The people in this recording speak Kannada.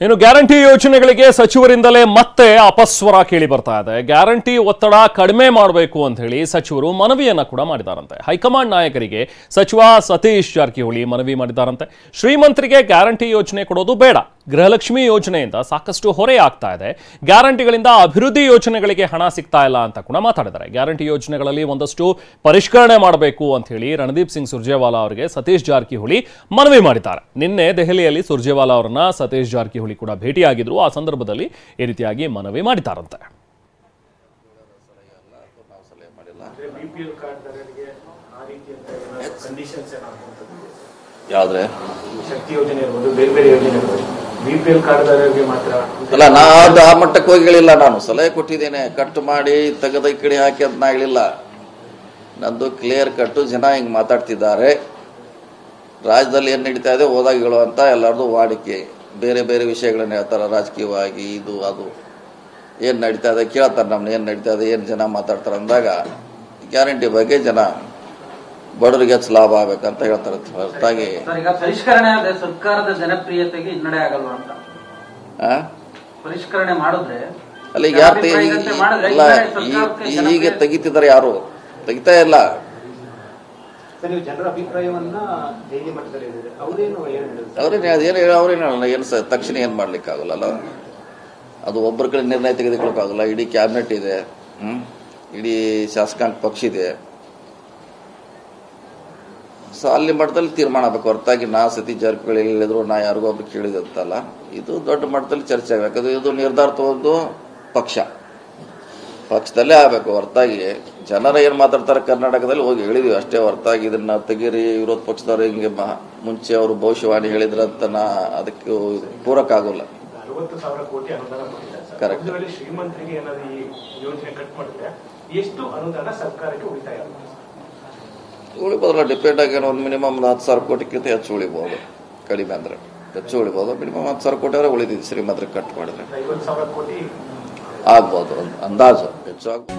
ಇನ್ನು ಗ್ಯಾರಂಟಿ ಯೋಜನೆಗಳಿಗೆ ಸಚಿವರಿಂದಲೇ ಮತ್ತೆ ಅಪಸ್ವರ ಕೇಳಿ ಬರ್ತಾ ಇದೆ. ಗ್ಯಾರಂಟಿ ಒತ್ತಡ ಕಡಿಮೆ ಮಾಡಬೇಕು ಅಂತ ಹೇಳಿ ಸಚಿವರು ಮನವಿಯನ್ನ ಕೂಡ ಮಾಡಿದಾರಂತೆ. ಹೈಕಮಾಂಡ್ ನಾಯಕರಿಗೆ ಸಚಿವ ಸತೀಶ್ ಜಾರಕಿಹೊಳಿ ಮನವಿ ಮಾಡಿದಾರಂತೆ. ಶ್ರೀಮಂತರಿಗೆ ಗ್ಯಾರಂಟಿ ಯೋಜನೆ ಕೊಡೋದು ಬೇಡ, ಗೃಹಲಕ್ಷ್ಮಿ ಯೋಜನೆಯಿಂದ ಸಾಕಷ್ಟು ಹೊರೆ ಆಗ್ತಾ ಇದೆ, ಗ್ಯಾರಂಟಿಗಳಿಂದ ಅಭಿವೃದ್ಧಿ ಯೋಜನೆಗಳಿಗೆ ಹಣ ಸಿಗ್ತಾ ಇಲ್ಲ ಅಂತ ಕೂಡ ಮಾತಾಡಿದ್ದಾರೆ. ಗ್ಯಾರಂಟಿ ಯೋಜನೆಗಳಲ್ಲಿ ಒಂದಷ್ಟು ಪರಿಷ್ಕರಣೆ ಮಾಡಬೇಕು ಅಂತ ಹೇಳಿ ರಣದೀಪ್ ಸಿಂಗ್ ಸುರ್ಜೇವಾಲಾ ಅವರಿಗೆ ಸತೀಶ್ ಜಾರಕಿಹೊಳಿ ಮನವಿ ಮಾಡಿದ್ದಾರೆ. ನಿನ್ನೆ ದೆಹಲಿಯಲ್ಲಿ ಸುರ್ಜೇವಾಲಾ ಅವರನ್ನ ಸತೀಶ್ ಜಾರಕಿಹೊಳಿ ಕೂಡ ಭೇಟಿಯಾಗಿದ್ರು. ಆ ಸಂದರ್ಭದಲ್ಲಿ ಈ ರೀತಿಯಾಗಿ ಮನವಿ ಮಾಡಿದ್ದಾರಂತೆ. ಯಾವ್ದ್ರೆ ಶಕ್ತಿ ಯೋಜನೆ ಇರ್ಬೋದು, ಬೇರೆ ಬೇರೆ ಯೋಜನೆ ಇರ್ಬೋದು, ಬಿಪಿಎಲ್ ಕಾರ್ಡ್ದಾರರಿಗೆ ಮಾತ್ರ ಅಲ್ಲ. ನಾ ಆ ಮಟ್ಟಕ್ಕೆ ಹೋಗಿಳಿಲ್ಲ. ನಾನು ಸಲಹೆ ಕೊಟ್ಟಿದ್ದೇನೆ, ಕಟ್ ಮಾಡಿ ತೆಗೆದ ಈ ಕಡೆ ಹಾಕಿ ಅಂತ ನಾ ಹೇಳಿಲ್ಲ. ನಂದು ಕ್ಲಿಯರ್ ಕಟ್ಟು. ಜನ ಹಿಂಗೆ ಮಾತಾಡ್ತಿದ್ದಾರೆ, ರಾಜ್ಯದಲ್ಲಿ ಏನು ನಡೀತಾ ಇದೆ ಹೋದಾಗ ಹೇಳುವಂತ ಎಲ್ಲರದು ವಾಡಿಕೆ. ಬೇರೆ ಬೇರೆ ವಿಷಯಗಳನ್ನ ಹೇಳ್ತಾರೆ, ರಾಜಕೀಯವಾಗಿ ಇದು ಅದು ಏನು ನಡೀತಾ ಇದೆ ಕೇಳ್ತಾರೆ. ನಮ್ನ ಏನು ನಡೀತಾ ಇದೆ, ಏನು ಜನ ಮಾತಾಡ್ತಾರೆ ಅಂದಾಗ ಗ್ಯಾರಂಟಿ ಬಗ್ಗೆ ಜನ ಬಡವರಿಗೆ ಲಾಭ ಆಗ್ಬೇಕಂತ ಹೇಳ್ತಾರೆ. ಹೊರತಾಗಿ ಪರಿಷ್ಕರಣೆ ಸರ್ಕಾರದ ಜನಪ್ರಿಯತೆಗೆ ಹಿನ್ನಡೆ ಆಗಲ್ವಾ ಅಂತ ಪರಿಷ್ಕರಣೆ ಮಾಡಿದ್ರೆ ಅಲ್ಲ. ಈಗ ಯಾರು ಈಗ ತೆಗಿತಿದ್ದಾರೆ? ಯಾರು ತೆಗಿತಾ ಇಲ್ಲ. ಜನರ ಅಭಿಪ್ರಾಯವನ್ನ ದೆಹಲಿ ಮಟ್ಟದಲ್ಲಿ ಅವ್ರೇನು ಏನು ತಕ್ಷಣ ಏನ್ ಮಾಡ್ಲಿಕ್ಕೆ ಆಗಲ್ಲ. ಅದು ಒಬ್ಬರ ಕಡೆ ನಿರ್ಣಯ ತೆಗೆದುಕೊಳ್ಳಕ್ಕಾಗಲ್ಲ. ಇಡೀ ಕ್ಯಾಬಿನೆಟ್ ಇದೆ, ಇಡೀ ಶಾಸಕಾಂಗ ಪಕ್ಷ ಇದೆ. ಸೊ ಅಲ್ಲಿ ಮಟ್ಟದಲ್ಲಿ ತೀರ್ಮಾನ ಆಗಬೇಕು. ಹೊರತಾಗಿ ನಾ ಸತೀಶ್ ಜಾರಕಿಹೊಳಿ ಹೇಳಿದ್ರು, ನಾ ಯಾರಿಗೋ ಒಬ್ರು ಕೇಳಿದಂತಲ್ಲ. ಇದು ದೊಡ್ಡ ಮಟ್ಟದಲ್ಲಿ ಚರ್ಚೆ ಆಗಬೇಕು. ಇದು ನಿರ್ಧಾರ ತಗೊಂಡು ಪಕ್ಷದಲ್ಲೇ ಆಗಬೇಕು. ಹೊರತಾಗಿ ಜನರ ಏನ್ ಮಾತಾಡ್ತಾರೆ ಕರ್ನಾಟಕದಲ್ಲಿ ಹೋಗಿ ಹೇಳಿದೀವಿ ಅಷ್ಟೇ. ಹೊರತಾಗಿ ಇದನ್ನ ತೆಗೀರಿ, ವಿರೋಧ ಪಕ್ಷದವ್ರು ಹಿಂಗೆ ಮುಂಚೆ ಅವರು ಭವಿಷ್ಯವಾಣಿ ಹೇಳಿದ್ರಂತ ಅದಕ್ಕೆ ಪೂರಕ ಆಗೋಲ್ಲ. 60,000 ಕೋಟಿ ಅನುದಾನ ಕರೆಕ್ಟ್. ಶ್ರೀಮಂತರಿಗೆ ಏನಾದ್ರು ಈ ಯೋಜನೆ ಕಟ್ ಮಾಡಿದ್ರೆ ಎಷ್ಟು ಅನುದಾನ ಸರ್ಕಾರಕ್ಕೆ ಉಳಿತಾಯ ಉಳಿಬೋದಲ್ಲ. ಡಿಪೆಂಡ್ ಆಗಿ ಒಂದು ಮಿನಿಮಮ್ 10,000 ಕೋಟಿಗಿಂತ ಹೆಚ್ಚು ಉಳಿಬಹುದು. ಕಡಿಮೆ ಅಂದ್ರೆ ಹೆಚ್ಚು ಉಳಿಬಹುದು. ಮಿನಿಮಮ್ 10,000 ಕೋಟಿ ಅವರೇ ಉಳಿದಿದೆ ಶ್ರೀಮಂತರಿಗೆ ಕಟ್ ಮಾಡಿದ್ರೆ. 50,000 ಕೋಟಿ ಆಗ್ಬೋದು, ಅಂದಾಜು ಹೆಚ್ಚು ಆಗ್ಬೋದು.